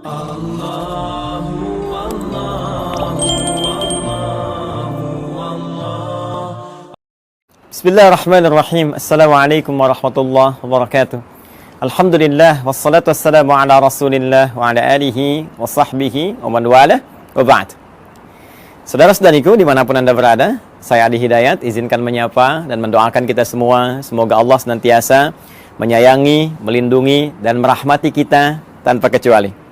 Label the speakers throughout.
Speaker 1: Bismillahirrahmanirrahim. Assalamualaikum warahmatullahi wabarakatuh. Alhamdulillah wassalatu wassalamu ala Rasulillah wa ala alihi wa sahbihi wa man walah wa ba'd. Saudara-saudariku dimanapun Anda berada, saya Adi Hidayat izinkan menyapa dan mendoakan kita semua, semoga Allah senantiasa menyayangi, melindungi dan merahmati kita tanpa kecuali.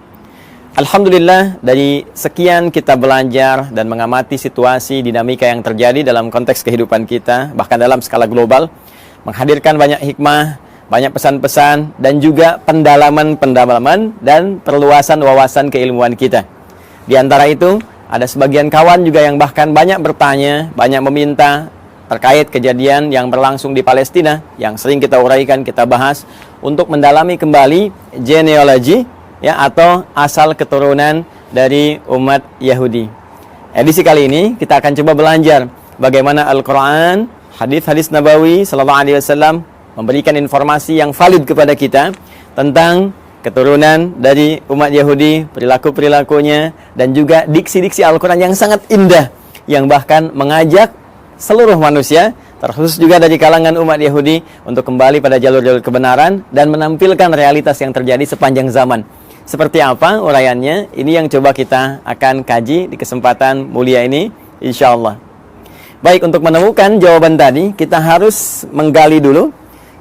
Speaker 1: Alhamdulillah, dari sekian kita belajar dan mengamati situasi dinamika yang terjadi dalam konteks kehidupan kita, bahkan dalam skala global, menghadirkan banyak hikmah, banyak pesan-pesan, dan juga pendalaman-pendalaman dan perluasan wawasan keilmuan kita. Di antara itu, ada sebagian kawan juga yang bahkan banyak bertanya, banyak meminta terkait kejadian yang berlangsung di Palestina, yang sering kita uraikan, kita bahas, untuk mendalami kembali genealogi, ya, atau asal keturunan dari umat Yahudi. Edisi kali ini kita akan coba belajar bagaimana Al-Quran, hadis-hadis Nabawi Sallallahu Alaihi Wasallam memberikan informasi yang valid kepada kita tentang keturunan dari umat Yahudi, perilaku-perilakunya, dan juga diksi-diksi Al-Quran yang sangat indah, yang bahkan mengajak seluruh manusia, terkhusus juga dari kalangan umat Yahudi, untuk kembali pada jalur-jalur kebenaran dan menampilkan realitas yang terjadi sepanjang zaman. Seperti apa uraiannya? Ini yang coba kita akan kaji di kesempatan mulia ini, insya Allah. Baik, untuk menemukan jawaban tadi, kita harus menggali dulu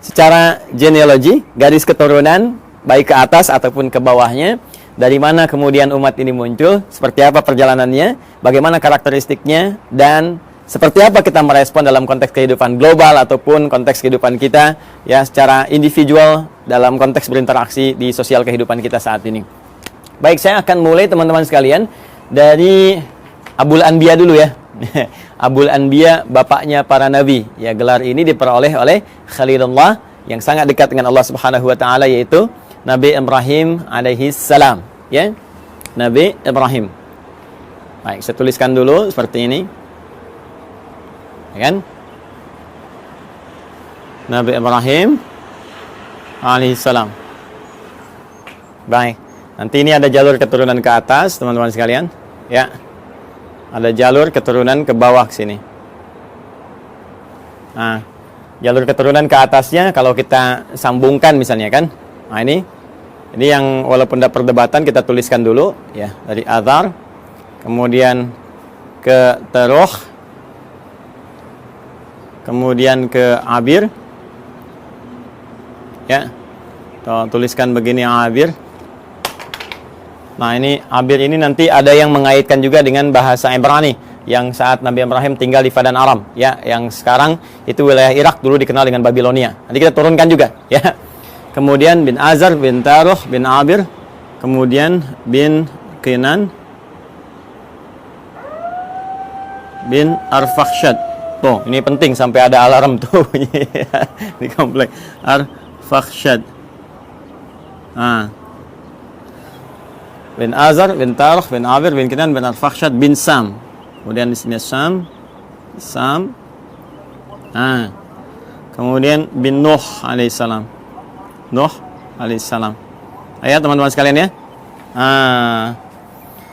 Speaker 1: secara genealogi, garis keturunan, baik ke atas ataupun ke bawahnya, dari mana kemudian umat ini muncul, seperti apa perjalanannya, bagaimana karakteristiknya, dan seperti apa kita merespon dalam konteks kehidupan global ataupun konteks kehidupan kita, ya, secara individual dalam konteks berinteraksi di sosial kehidupan kita saat ini. Baik, saya akan mulai teman-teman sekalian dari Abul Anbiya dulu ya. Abul Anbiya, bapaknya para nabi. Ya, gelar ini diperoleh oleh Khalilullah yang sangat dekat dengan Allah Subhanahu wa taala, yaitu Nabi Ibrahim alaihi salam, ya. Nabi Ibrahim. Baik, saya tuliskan dulu seperti ini. Ya kan? Nabi Ibrahim alaihissalam. Baik, nanti ini ada jalur keturunan ke atas, teman-teman sekalian. Ya, ada jalur keturunan ke bawah ke sini. Nah, jalur keturunan ke atasnya kalau kita sambungkan misalnya kan. Nah, ini yang walaupun ada perdebatan kita tuliskan dulu ya, dari Azar, kemudian ke Teruh, kemudian ke Abir, ya, tuliskan begini Abir. Nah, ini Abir ini nanti ada yang mengaitkan juga dengan bahasa Ibrani yang saat Nabi Ibrahim tinggal di Padan Aram, ya, yang sekarang itu wilayah Irak, dulu dikenal dengan Babilonia. Nanti kita turunkan juga, ya. Kemudian bin Azar, bin Taruh, bin Abir, kemudian bin Kinan, bin Arfakhshad. Tuh, ini penting sampai ada alarm tuh di komplek. Arfakhshad. Bin Azar, bin Taruh, bin Abir, bin Kinan, bin Arfakhshad, bin Sam. Kemudian di sini Sam. Kemudian bin Nuh alaihissalam. Nuh alaihissalam. Ayo teman-teman sekalian ya.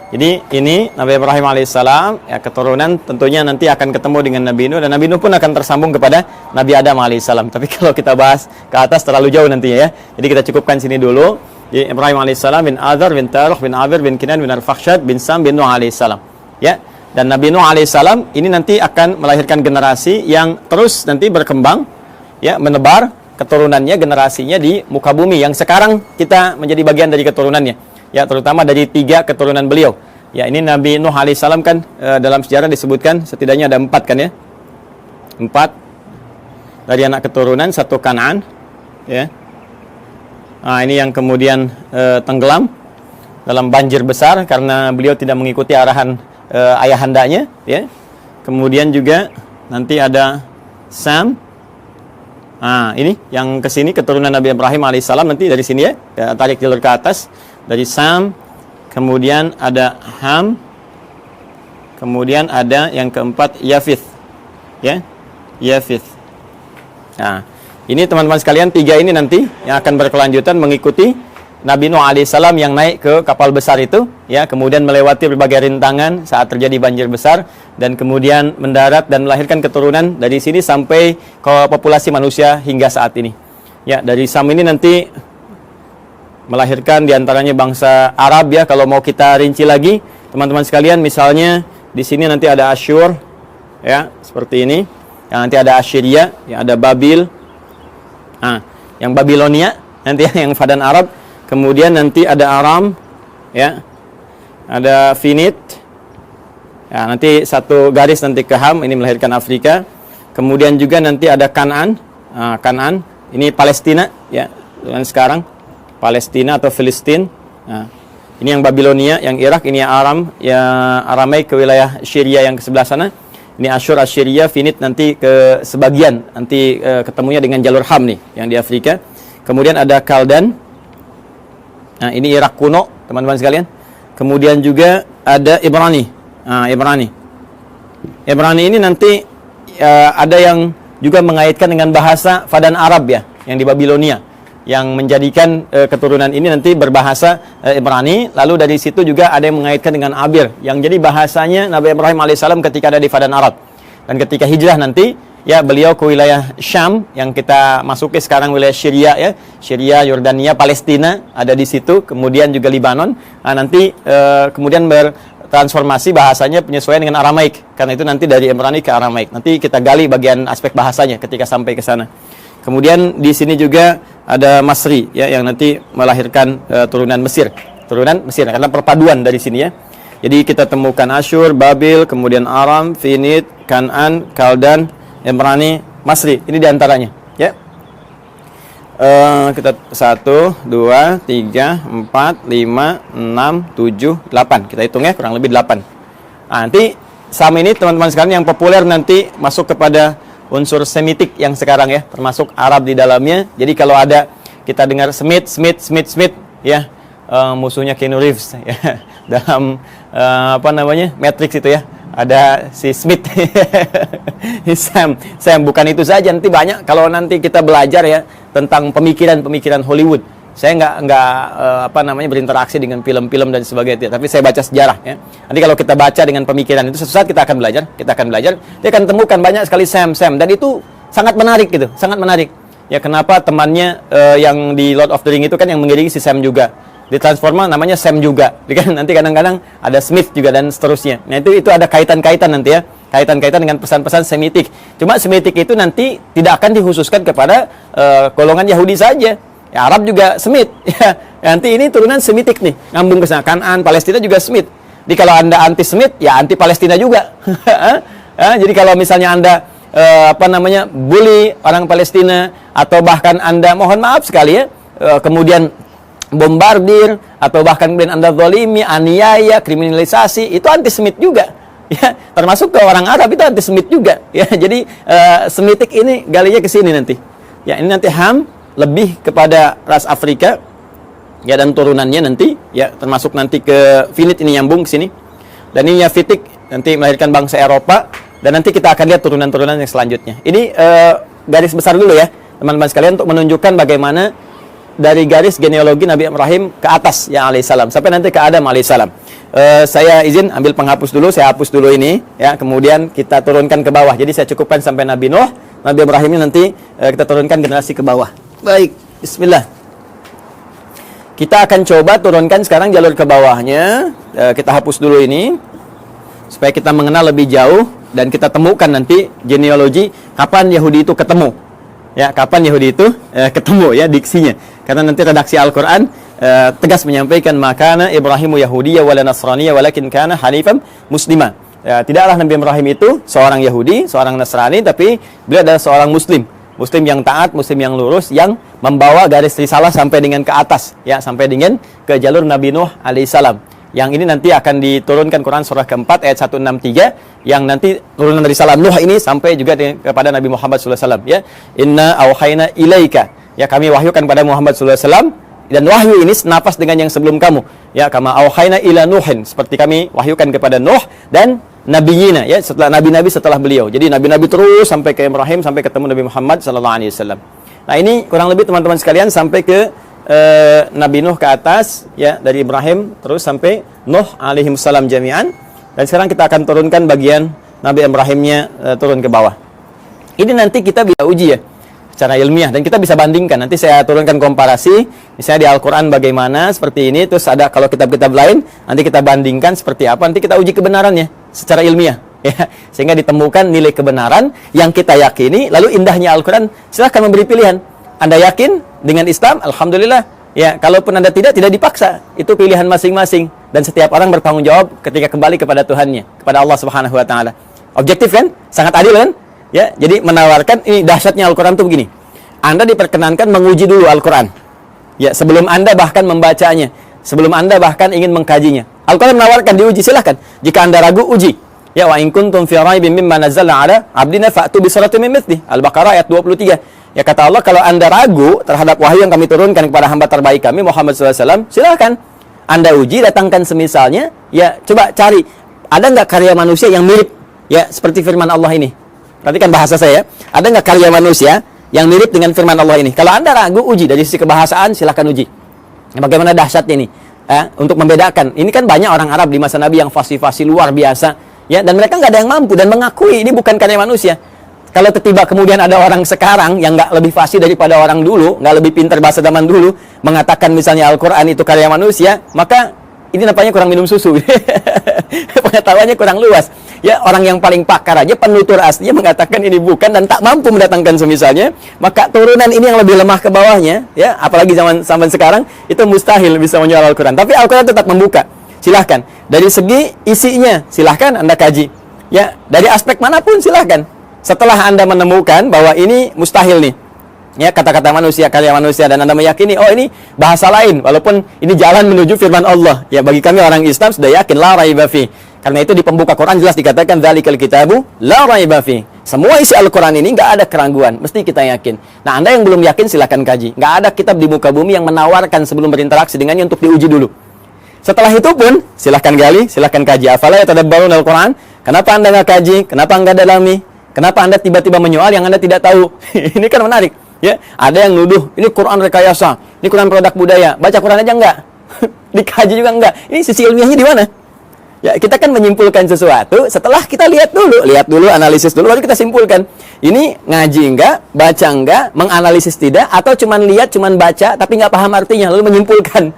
Speaker 1: Jadi ini Nabi Ibrahim alaihissalam, ya, keturunan tentunya nanti akan ketemu dengan Nabi Nuh, dan Nabi Nuh pun akan tersambung kepada Nabi Adam alaihissalam. Tapi kalau kita bahas ke atas terlalu jauh nantinya ya. Jadi kita cukupkan sini dulu. Jadi Ibrahim alaihissalam, bin Azar, bin Taruh, bin Abir, bin Kinan, bin Arfakhshad, bin Sam, bin Nuh alaihissalam. Ya. Dan Nabi Nuh alaihissalam ini nanti akan melahirkan generasi yang terus nanti berkembang, ya, menebar keturunannya, generasinya di muka bumi yang sekarang kita menjadi bagian dari keturunannya. Ya, terutama dari 3 keturunan beliau. Ya, ini Nabi Nuh alaihissalam kan dalam sejarah disebutkan setidaknya ada 4 kan ya. 4 dari anak keturunan, 1 Kan'an, ya. Nah, ini yang kemudian tenggelam dalam banjir besar karena beliau tidak mengikuti arahan ayahandanya, ya. Kemudian juga nanti ada Sam. Ini yang ke sini keturunan Nabi Ibrahim alaihissalam, nanti dari sini ya, tarik jalur ke atas. Dari Sam, kemudian ada Ham, kemudian ada yang keempat Yafith, ya, Yafith. Nah, ini teman-teman sekalian 3 ini nanti yang akan berkelanjutan mengikuti Nabi Nuh alaihissalam yang naik ke kapal besar itu, ya, kemudian melewati berbagai rintangan saat terjadi banjir besar, dan kemudian mendarat dan melahirkan keturunan dari sini sampai ke populasi manusia hingga saat ini. Ya, dari Sam ini nanti melahirkan diantaranya bangsa Arab, ya. Kalau mau kita rinci lagi, teman-teman sekalian, misalnya di sini nanti ada Asyur, ya, seperti ini. Yang nanti ada Assyria, ya, ada Babil. Nah, yang Babilonia nanti yang Fadan Arab. Kemudian nanti ada Aram, ya, ada Finit, ya, nanti satu garis nanti ke Ham, ini melahirkan Afrika. Kemudian juga nanti ada Kanaan, Kanaan, ini Palestina, ya, dengan sekarang Palestina atau Filistin. Nah, ini yang Babilonia, yang Irak, ini yang Aram, ya, Aramaik ke wilayah Syria yang ke sebelah sana. Ini Asyur, Assyria, Finit nanti ke sebagian, nanti ketemunya dengan jalur Ham nih, yang di Afrika. Kemudian ada Kaldan. Nah, ini Irak kuno, teman-teman sekalian. Kemudian juga ada Ibrani. Nah, Ibrani ini nanti ada yang juga mengaitkan dengan bahasa Fadan Arab, ya, yang di Babilonia, yang menjadikan keturunan ini nanti berbahasa Ibrani. Lalu dari situ juga ada yang mengaitkan dengan Abir, yang jadi bahasanya Nabi Ibrahim alaihissalam ketika ada di Fadan Arab. Dan ketika hijrah nanti, ya, beliau ke wilayah Syam yang kita masuki sekarang, wilayah Syria, ya, Syria, Yordania, Palestina ada di situ, kemudian juga Libanon. Nah, nanti kemudian bertransformasi bahasanya penyesuaian dengan Aramaik, karena itu nanti dari Ibrani ke Aramaik. Nanti kita gali bagian aspek bahasanya ketika sampai ke sana. Kemudian di sini juga ada Masri, ya, yang nanti melahirkan turunan Mesir karena perpaduan dari sini, ya. Jadi kita temukan Asyur, Babil, kemudian Aram, Finit, Kanaan, Kaldan, Ibrani, Masri, ini diantaranya, ya. Kita 1, 2, 3, 4, 5, 6, 7, 8. Kita hitung, ya, kurang lebih 8. Nah, nanti Sam ini teman-teman sekalian yang populer nanti masuk kepada unsur Semitik yang sekarang, ya, termasuk Arab di dalamnya. Jadi kalau ada kita dengar Smith, ya, musuhnya Keanu Reeves, ya, dalam Matrix itu, ya. Ada si Smith, Sam, bukan itu saja. Nanti banyak kalau nanti kita belajar, ya, tentang pemikiran Hollywood. Saya nggak berinteraksi dengan film-film dan sebagainya, tapi saya baca sejarah, ya. Nanti kalau kita baca dengan pemikiran itu, suatu saat kita akan belajar. Dia akan temukan banyak sekali Sam, dan itu sangat menarik, gitu, sangat menarik. Ya, kenapa temannya yang di Lord of the Ring itu kan yang mengiringi si Sam juga. Ditransforma namanya Sam juga. Nanti kadang-kadang ada Smith juga dan seterusnya. Nah, itu ada kaitan-kaitan nanti, ya. Kaitan-kaitan dengan pesan-pesan Semitik. Cuma Semitik itu nanti tidak akan dikhususkan kepada golongan Yahudi saja. Ya, Arab juga Semit. Ya, nanti ini turunan Semitik nih. Ngambung ke sana. Kanaan, Palestina juga Semit. Jadi kalau Anda anti Semit, ya anti Palestina juga. Jadi kalau misalnya Anda bully orang Palestina, atau bahkan Anda, mohon maaf sekali, ya, kemudian bombardir, atau bahkan kemudian Anda zalimi, aniaya, kriminalisasi, itu antisemit juga, ya. Termasuk ke orang Arab itu antisemit juga, ya. Jadi Semitik ini galinya ke sini nanti, ya. Ini nanti Ham lebih kepada ras Afrika, ya, dan turunannya nanti, ya, termasuk nanti ke Finit ini nyambung ke sini, dan ini Yafitik nanti melahirkan bangsa Eropa, dan nanti kita akan lihat turunan-turunan yang selanjutnya. Ini garis besar dulu, ya, teman-teman sekalian, untuk menunjukkan bagaimana dari garis genealogi Nabi Ibrahim ke atas, ya, alaihissalam, sampai nanti ke Adam alaihissalam. Saya izin ambil penghapus dulu, saya hapus dulu ini, ya, kemudian kita turunkan ke bawah. Jadi saya cukupkan sampai Nabi Nuh, Nabi Ibrahim ini nanti kita turunkan generasi ke bawah. Baik, bismillah. Kita akan coba turunkan sekarang jalur ke bawahnya. Kita hapus dulu ini supaya kita mengenal lebih jauh dan kita temukan nanti genealogi kapan Yahudi itu ketemu. Ya, kapan Yahudi itu ketemu, ya, diksinya. Karena nanti redaksi Al-Qur'an tegas menyampaikan makana Ibrahimu Yahudiyya wala Nasraniyya walakin kana hanifan muslima. Ya, tidaklah Nabi Ibrahim itu seorang Yahudi, seorang Nasrani, tapi beliau adalah seorang Muslim yang taat, Muslim yang lurus, yang membawa garis risalah sampai dengan ke atas, ya, sampai dengan ke jalur Nabi Nuh alaihissalam. Yang ini nanti akan diturunkan Quran surah keempat ayat 163, yang nanti turunan dari salam Nuh ini sampai juga kepada Nabi Muhammad SAW, ya. Inna auhayna ilaika, ya, kami wahyukan kepada Muhammad SAW, dan wahyu ini senapas dengan yang sebelum kamu, ya, kama auhayna ila Nuhin, seperti kami wahyukan kepada Nuh dan nabiyina, ya, setelah nabi-nabi setelah beliau. Jadi nabi-nabi terus sampai ke Ibrahim, sampai ketemu Nabi Muhammad SAW. Nah, ini kurang lebih teman-teman sekalian sampai ke Nabi Nuh ke atas, ya, dari Ibrahim terus sampai Nuh alaihissalam jami'an. Dan sekarang kita akan turunkan bagian Nabi Ibrahimnya turun ke bawah. Ini nanti kita bisa uji ya secara ilmiah dan kita bisa bandingkan. Nanti saya turunkan komparasi, misalnya di Al-Quran bagaimana seperti ini, terus ada kalau kitab-kitab lain, nanti kita bandingkan seperti apa, nanti kita uji kebenarannya secara ilmiah, ya, sehingga ditemukan nilai kebenaran yang kita yakini. Lalu indahnya Al-Quran, silahkan memberi pilihan. Anda yakin dengan Islam, alhamdulillah. Ya, kalaupun Anda tidak dipaksa. Itu pilihan masing-masing. Dan setiap orang bertanggung jawab ketika kembali kepada Tuhannya, kepada Allah Subhanahu wa taala. Objektif kan? Sangat adil kan? Ya, jadi menawarkan, ini dahsyatnya Al-Quran itu begini. Anda diperkenankan menguji dulu Al-Quran. Ya, sebelum Anda bahkan membacanya, sebelum Anda bahkan ingin mengkajinya. Al-Quran menawarkan diuji, silahkan. Jika Anda ragu, uji. Ya, wa in kuntum fi raibin mimma nazzalna ala abdina fa'tu bi suratin min mithli. Al-Baqarah ayat 23. Ya, kata Allah, kalau Anda ragu terhadap wahyu yang kami turunkan kepada hamba terbaik kami Muhammad SAW, silahkan Anda uji, datangkan semisalnya. Ya, coba cari, ada nggak karya manusia yang mirip, ya, seperti firman Allah ini. Perhatikan bahasa saya. Ada nggak karya manusia yang mirip dengan firman Allah ini? Kalau Anda ragu, uji. Dari sisi kebahasaan, silakan uji. Bagaimana dahsyatnya ini? Untuk membedakan. Ini kan banyak orang Arab di masa Nabi yang fasih-fasih luar biasa. Ya, dan mereka nggak ada yang mampu dan mengakui ini bukan karya manusia. Kalau tiba kemudian ada orang sekarang yang nggak lebih fasih daripada orang dulu, nggak lebih pintar bahasa zaman dulu, mengatakan misalnya Al-Quran itu karya manusia, maka ini nampaknya kurang minum susu. Pengetahuannya kurang luas. Ya, orang yang paling pakar aja, penutur aslinya mengatakan ini bukan dan tak mampu mendatangkan semisalnya, maka turunan ini yang lebih lemah ke bawahnya, ya, apalagi zaman sekarang, itu mustahil bisa menjual Al-Quran. Tapi Al-Quran tetap membuka. Silahkan. Dari segi isinya, silahkan Anda kaji. Ya, dari aspek manapun silahkan. Setelah Anda menemukan bahwa ini mustahil nih, ya, kata-kata manusia, karya manusia, dan Anda meyakini, oh ini bahasa lain, walaupun ini jalan menuju firman Allah. Ya, bagi kami orang Islam sudah yakin, la raiba fi. Karena itu di pembuka Quran jelas dikatakan, dzalikal kitabu la raiba fi. Semua isi Al-Quran ini nggak ada keraguan, mesti kita yakin. Nah, Anda yang belum yakin silahkan kaji. Nggak ada kitab di muka bumi yang menawarkan sebelum berinteraksi dengannya untuk diuji dulu. Setelah itu pun, silahkan gali, silahkan kaji. Afala yatadabbarun Al-Quran? Kenapa Anda nggak kaji? Kenapa nggak dalami? Kenapa Anda tiba-tiba menyoal yang Anda tidak tahu? Ini kan menarik. Ya, ada yang nuduh, ini Quran rekayasa, ini Quran produk budaya. Baca Quran aja enggak? Dikaji juga enggak? Ini sisi ilmiahnya di mana? Ya, kita kan menyimpulkan sesuatu setelah kita lihat dulu, analisis dulu, baru kita simpulkan. Ini ngaji enggak, baca enggak, menganalisis tidak, atau cuman lihat, cuman baca, tapi nggak paham artinya, lalu menyimpulkan.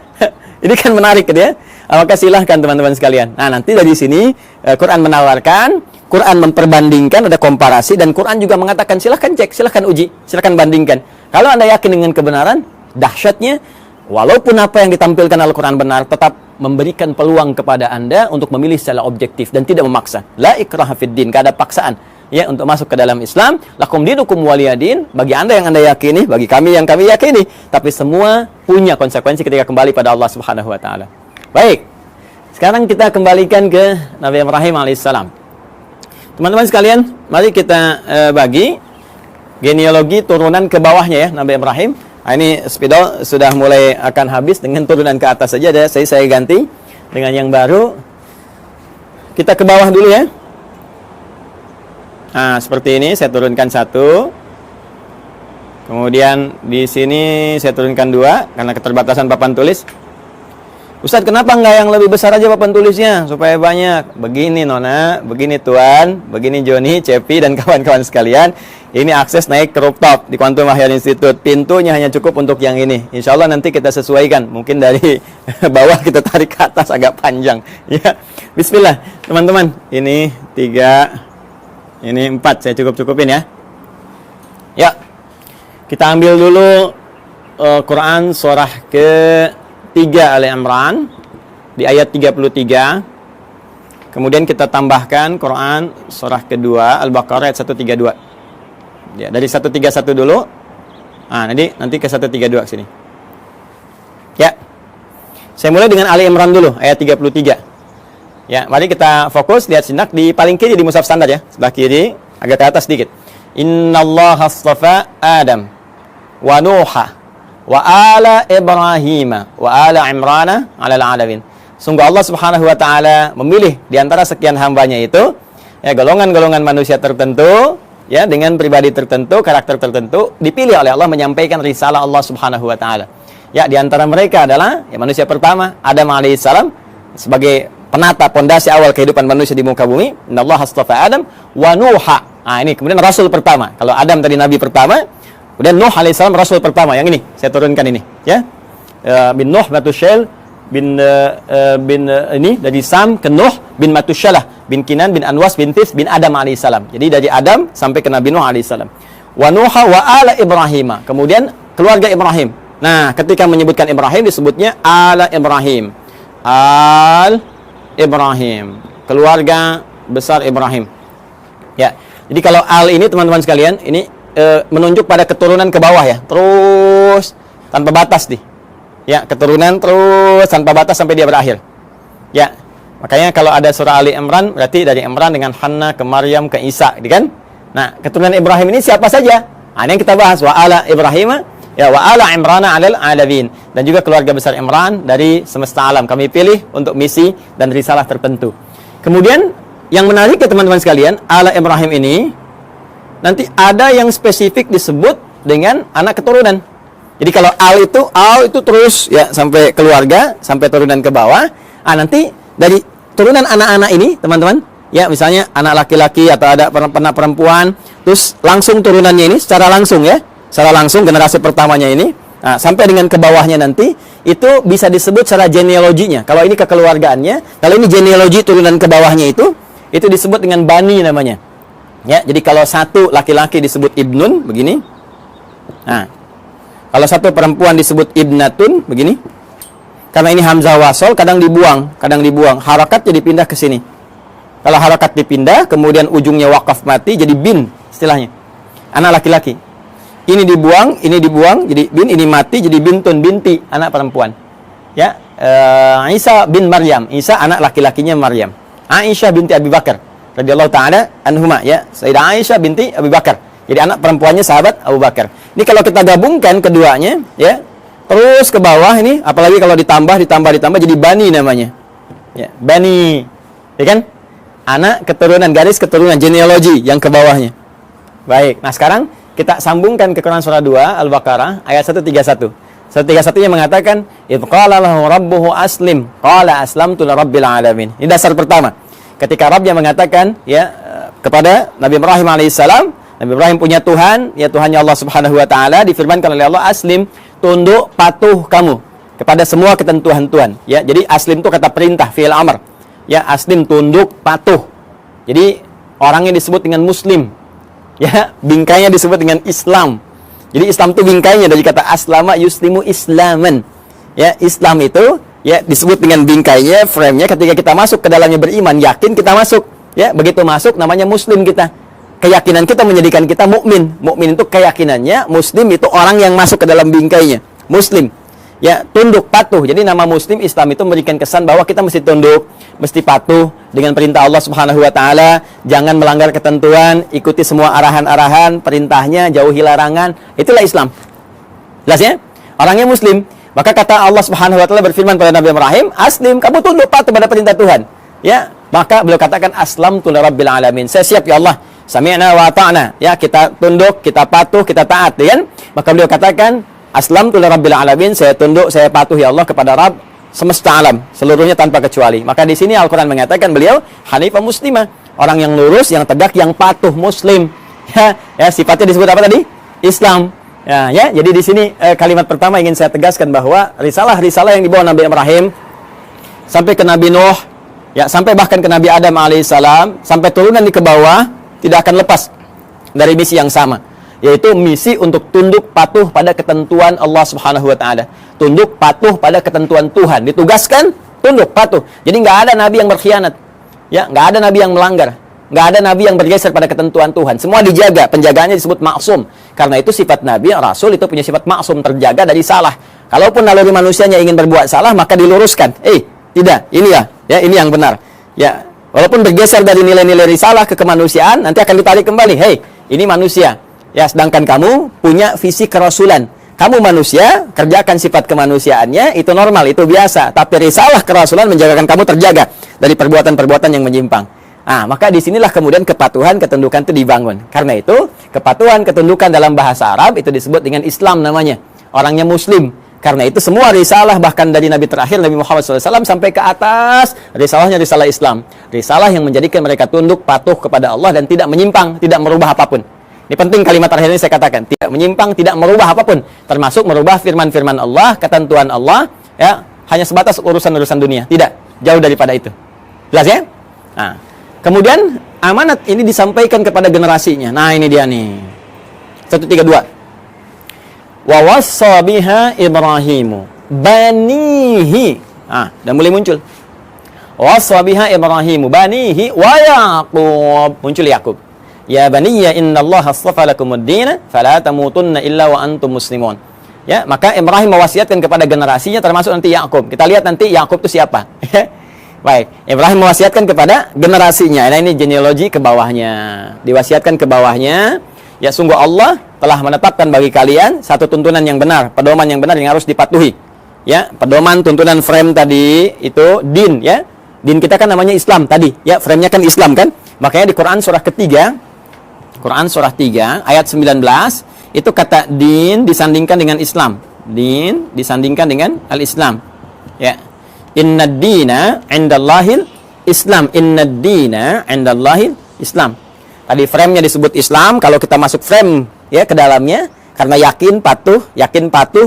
Speaker 1: Ini kan menarik, ya. Maka silahkan teman-teman sekalian. Nah, nanti dari sini Quran menawarkan, Quran memperbandingkan, ada komparasi, dan Quran juga mengatakan silahkan cek, silahkan uji, silahkan bandingkan. Kalau Anda yakin dengan kebenaran, dahsyatnya, walaupun apa yang ditampilkan Al-Quran benar, tetap memberikan peluang kepada Anda untuk memilih secara objektif dan tidak memaksa. La ikraha fid din, tidak ada paksaan, ya, untuk masuk ke dalam Islam. Lakum dinukum waliyadin, bagi Anda yang Anda yakini, bagi kami yang kami yakini. Tapi semua punya konsekuensi ketika kembali pada Allah Subhanahu wa taala. Baik. Sekarang kita kembalikan ke Nabi Ibrahim alaihissalam. Teman-teman sekalian, mari kita bagi genealogi turunan ke bawahnya, ya, Nabi Ibrahim. Nah, ini spidol sudah mulai akan habis, dengan turunan ke atas saja ada. Saya ganti dengan yang baru. Kita ke bawah dulu, ya. Nah, seperti ini saya turunkan satu. Kemudian di sini saya turunkan dua karena keterbatasan papan tulis. Ustadz, kenapa enggak yang lebih besar aja papan tulisnya supaya banyak? Begini Nona, begini Tuan, begini Joni, Cepi, dan kawan-kawan sekalian. Ini akses naik ke rooftop di Quantum Mahyar Institute. Pintunya hanya cukup untuk yang ini. Insya Allah nanti kita sesuaikan. Mungkin dari bawah kita tarik ke atas agak panjang. Ya, Bismillah, teman-teman. Ini 3, ini 4. Saya cukup-cukupin, ya. Ya, kita ambil dulu Quran surah ke-3 Ali Imran di ayat 33. Kemudian kita tambahkan Quran surah kedua Al-Baqarah ayat 132. Ya, dari 131 dulu. Nah, nanti ke 132 sini. Ya. Saya mulai dengan Ali Imran dulu ayat 33. Ya, mari kita fokus lihat sinak di paling kiri di mushaf standar, ya. Sebelah kiri, agak ke atas sedikit. Innallaha astafa Adam wa Nuha wa ala Ibrahim wa ala Imrana 'alal 'alamin. Sungguh Allah Subhanahu wa taala memilih di antara sekian hambanya itu, ya, golongan-golongan manusia tertentu, ya, dengan pribadi tertentu, karakter tertentu, dipilih oleh Allah menyampaikan risalah Allah Subhanahu wa taala. Ya, di antara mereka adalah ya, manusia pertama Adam alaihissalam sebagai penata pondasi awal kehidupan manusia di muka bumi. Innallaha astafa Adam wa Nuha. Nah, ini kemudian rasul pertama. Kalau Adam tadi nabi pertama, kemudian Nuh alaihissalam rasul pertama. Yang ini saya turunkan ini, ya. Bin Nuh Matusyail bin ini dari Sam ke Nuh bin Matusyalah bin Kinan bin Anwas bin Tis bin Adam alaihissalam. Jadi dari Adam sampai ke Nabi Nuh alaihissalam. Wa Nuha wa ala Ibrahim. Kemudian keluarga Ibrahim. Nah, ketika menyebutkan Ibrahim disebutnya ala Ibrahim. Al Ibrahim, keluarga besar Ibrahim. Ya. Jadi kalau al ini teman-teman sekalian, ini menunjuk pada keturunan ke bawah ya. Terus tanpa batas nih. Ya, keturunan terus tanpa batas sampai dia berakhir. Ya. Makanya kalau ada surah Ali Imran berarti dari Imran dengan Hanna ke Maryam ke Isa, gitu kan? Nah, keturunan Ibrahim ini siapa saja? Nah, ini yang kita bahas wa ala Ibrahim ya wa ala Imrana 'alal 'alamin, dan juga keluarga besar Imran dari semesta alam. Kami pilih untuk misi dan risalah tertentu. Kemudian yang menarik ya teman-teman sekalian, ala Ibrahim ini nanti ada yang spesifik disebut dengan anak keturunan. Jadi kalau al itu terus ya sampai keluarga, sampai turunan ke bawah. Nanti dari turunan anak-anak ini, teman-teman, ya misalnya anak laki-laki atau ada anak perempuan, terus langsung turunannya ini secara langsung ya. Secara langsung generasi pertamanya ini, sampai dengan ke bawahnya nanti itu bisa disebut secara genealoginya. Kalau ini kekeluargaannya, kalau ini genealogi turunan ke bawahnya itu disebut dengan bani namanya. Ya, jadi kalau satu laki-laki disebut ibnun begini. Nah, kalau satu perempuan disebut ibnatun begini. Karena ini hamzah wasol kadang dibuang. Harakat jadi pindah ke sini. Kalau harakat dipindah, kemudian ujungnya wakaf mati jadi bin istilahnya. Anak laki-laki. Ini dibuang, jadi bin, ini mati jadi bintun, binti, anak perempuan. Ya, Isa bin Maryam, Isa anak laki-lakinya Maryam. Aisyah binti Abi Bakar radhiyallahu taala anhuma, ya, Sayyidah Aisyah binti Abi Bakar. Jadi anak perempuannya sahabat Abu Bakar. Ini kalau kita gabungkan keduanya, ya, terus ke bawah ini, apalagi kalau ditambah jadi bani namanya. Ya, bani. Ya kan? Anak keturunan, garis keturunan, genealogi yang ke bawahnya. Baik. Nah, sekarang kita sambungkan ke Quran surah 2 Al-Baqarah ayat 131. 131-nya mengatakan, "Idz qala lahu rabbuhu aslim, qala aslamtu lirabbil alamin." Ini dasar pertama. Ketika Rabbnya mengatakan ya kepada Nabi Ibrahim alaihissalam, Nabi Ibrahim punya Tuhan, ya Tuhannya Allah Subhanahu wa taala, difirmankan oleh Allah, "Aslim, tunduk patuh kamu kepada semua ketentuan Tuhan." Ya, jadi aslim itu kata perintah, fi'il amr. Ya, aslim tunduk patuh. Jadi orangnya disebut dengan muslim. Ya, bingkainya disebut dengan Islam. Jadi Islam itu bingkainya dari kata aslama yuslimu islaman. Ya, Islam itu ya disebut dengan bingkainya, frame-nya ketika kita masuk ke dalamnya beriman, yakin kita masuk. Ya, begitu masuk namanya muslim kita. Keyakinan kita menjadikan kita mukmin. Mukmin itu keyakinannya, muslim itu orang yang masuk ke dalam bingkainya. Muslim. Ya, tunduk, patuh. Jadi nama muslim Islam itu memberikan kesan bahwa kita mesti tunduk, mesti patuh dengan perintah Allah Subhanahu wa taala, jangan melanggar ketentuan, ikuti semua arahan-arahan, perintahnya, jauhi larangan. Itulah Islam. Jelas ya? Orangnya muslim. Maka kata Allah Subhanahu wa taala berfirman pada Nabi Ibrahim, "Aslim, kamu tunduk patuh pada perintah Tuhan." Ya, maka beliau katakan aslamtu lirabbil alamin. Saya siap ya Allah. Sami'na wa ata'na. Ya, kita tunduk, kita patuh, kita taat, ya kan? Maka beliau katakan aslamtu lirabbil alamin, saya tunduk, saya patuh ya Allah kepada Rabb semesta alam, seluruhnya tanpa kecuali. Maka di sini Al-Qur'an mengatakan beliau hanifah muslimah, orang yang lurus, yang tegak, yang patuh, muslim. Ya, sifatnya disebut apa tadi? Islam. Ya, jadi di sini kalimat pertama ingin saya tegaskan bahwa risalah-risalah yang dibawa Nabi Ibrahim sampai ke Nabi Nuh, ya, sampai bahkan ke Nabi Adam alaihissalam, sampai turunan di ke bawah tidak akan lepas dari misi yang sama, yaitu misi untuk tunduk patuh pada ketentuan Allah Subhanahu wa taala. Tunduk patuh pada ketentuan Tuhan. Ditugaskan tunduk patuh. Jadi nggak ada nabi yang berkhianat. Ya, nggak ada nabi yang melanggar. Nggak ada nabi yang bergeser pada ketentuan Tuhan. Semua dijaga, penjagaannya disebut maksum. Karena itu sifat nabi, rasul itu punya sifat maksum, terjaga dari salah. Kalaupun naluri manusianya ingin berbuat salah, maka diluruskan. Tidak, ini ya, ini yang benar. Ya, walaupun bergeser dari nilai-nilai risalah ke kemanusiaan, nanti akan ditarik kembali. Ini manusia. Ya, sedangkan kamu punya visi kerasulan. Kamu manusia, kerjakan sifat kemanusiaannya, itu normal, itu biasa. Tapi risalah kerasulan menjagakan kamu terjaga dari perbuatan-perbuatan yang menyimpang. Maka disinilah kemudian kepatuhan, ketundukan itu dibangun. Karena itu, kepatuhan, ketundukan dalam bahasa Arab itu disebut dengan Islam namanya. Orangnya muslim. Karena itu semua risalah bahkan dari Nabi terakhir Nabi Muhammad SAW sampai ke atas, risalahnya risalah Islam. Risalah yang menjadikan mereka tunduk, patuh kepada Allah dan tidak menyimpang, tidak merubah apapun. Ini penting kalimat terakhir ini saya katakan, tidak menyimpang, tidak merubah apapun, termasuk merubah firman-firman Allah, ketentuan Allah, ya, hanya sebatas urusan-urusan dunia. Tidak, jauh daripada itu. Jelas ya? Nah, kemudian amanat ini disampaikan kepada generasinya. Nah, ini dia nih. 132. Wa wassa biha Ibrahimu banihi. Dan mulai muncul. Wassa biha Ibrahimu banihi wa Yaqub. Muncul Yaqub. Ya baniya innallaha astafa lakumuddin fala tamutunna illa wa antum muslimun. Ya, maka Ibrahim mewasiatkan kepada generasinya termasuk nanti Yaqub. Kita lihat nanti Yaqub itu siapa. Baik, Ibrahim mewasiatkan kepada generasinya. Nah, ini genealogi ke bawahnya. Diwasiatkan ke bawahnya. Ya, sungguh Allah telah menetapkan bagi kalian satu tuntunan yang benar, pedoman yang benar yang harus dipatuhi. Ya, pedoman tuntunan frame tadi itu din, ya. Din kita kan namanya Islam tadi, ya, frame-nya kan Islam kan. Makanya di Quran surah ketiga, Quran surah 3 ayat 19 itu kata din disandingkan dengan Islam. Din disandingkan dengan al-Islam. Ya. Innad dina 'indallahil Islam. Innad dina 'indallahil Islam. Tadi frame-nya disebut Islam, kalau kita masuk frame ya ke dalamnya karena yakin patuh,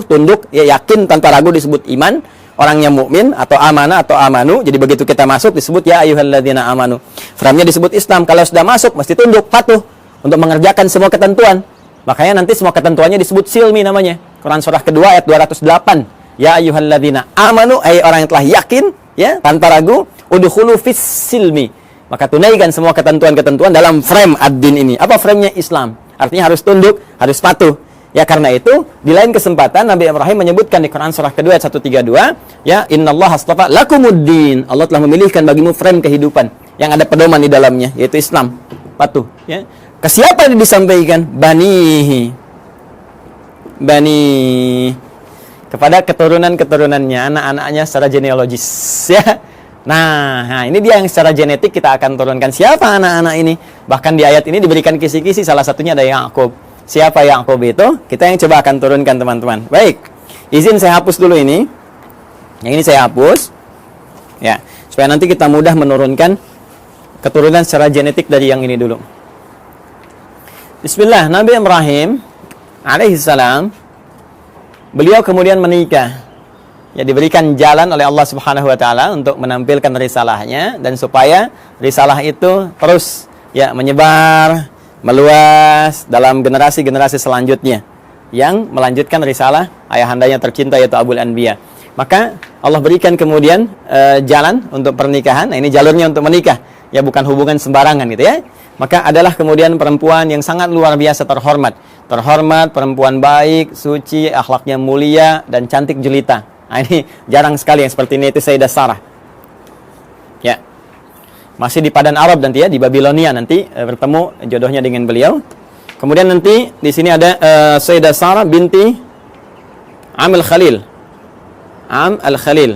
Speaker 1: tunduk, ya yakin tanpa ragu disebut iman, orangnya mukmin atau amanah atau amanu. Jadi begitu kita masuk disebut ya ayyuhalladzina amanu. Frame-nya disebut Islam. Kalau sudah masuk mesti tunduk, patuh untuk mengerjakan semua ketentuan. Makanya nanti semua ketentuannya disebut silmi namanya. Quran surah kedua ayat 208. Ya ayyuhalladzina amanu, ay orang yang telah yakin ya tanpa ragu, udkhulu fis silmi. Maka tunaikan semua ketentuan-ketentuan dalam frame ad-din ini. Apa frame-nya? Islam. Artinya harus tunduk, harus patuh. Ya, karena itu di lain kesempatan Nabi Ibrahim menyebutkan di Quran surah kedua ayat 132, ya innallaha astafa lakumuddin. Allah telah memilihkan bagimu frame kehidupan yang ada pedoman di dalamnya, yaitu Islam. Patuh, ya. Ke siapa ini disampaikan? Banihi. Bani kepada keturunan-keturunannya, anak-anaknya secara genealogis, ya. Nah, ini dia yang secara genetik kita akan turunkan. Siapa anak-anak ini? Bahkan di ayat ini diberikan kisi-kisi, salah satunya ada Yaqub. Siapa Yaqub itu? Kita yang coba akan turunkan, teman-teman. Baik, izin saya hapus dulu ini. Yang ini saya hapus. Ya, supaya nanti kita mudah menurunkan keturunan secara genetik dari yang ini dulu. Bismillah, Nabi Ibrahim alaihissalam, beliau kemudian menikah. Ya, diberikan jalan oleh Allah Subhanahu wa taala untuk menampilkan risalahnya dan supaya risalah itu terus ya menyebar, meluas dalam generasi-generasi selanjutnya yang melanjutkan risalah ayahandanya tercinta yaitu Abul Anbiya. Maka Allah berikan kemudian jalan untuk pernikahan. Nah, ini jalurnya untuk menikah. Ya, bukan hubungan sembarangan gitu ya. Maka adalah kemudian perempuan yang sangat luar biasa terhormat. Terhormat, perempuan baik, suci, akhlaknya mulia dan cantik jelita. Nah, ini jarang sekali yang seperti ini, itu Sayyidah Sarah. Ya. Masih di Padan Arab nanti ya, di Babilonia nanti bertemu jodohnya dengan beliau. Kemudian nanti di sini ada Sayyidah Sarah binti Am al-Khalil. Am al-Khalil.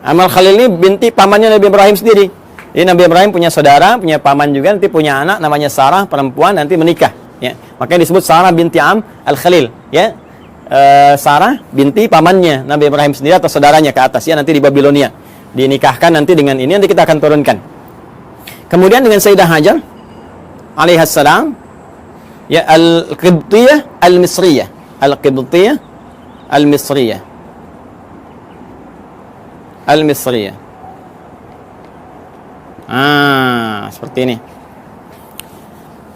Speaker 1: Am al-Khalil ini binti pamannya Nabi Ibrahim sendiri. Jadi Nabi Ibrahim punya saudara, punya paman juga, nanti punya anak namanya Sarah, perempuan, nanti menikah. Ya. Makanya disebut Sarah binti Am al-Khalil. Ya. Sarah binti pamannya Nabi Ibrahim sendiri atau saudaranya ke atas ya, nanti di Babilonia dinikahkan nanti dengan ini, nanti kita akan turunkan. Kemudian dengan Sayyidah Hajar alaihassalam, ya al-Qibtiyah al-Misriyah, al-Qibtiyah al-Misriyah, al-Misriyah. Seperti ini.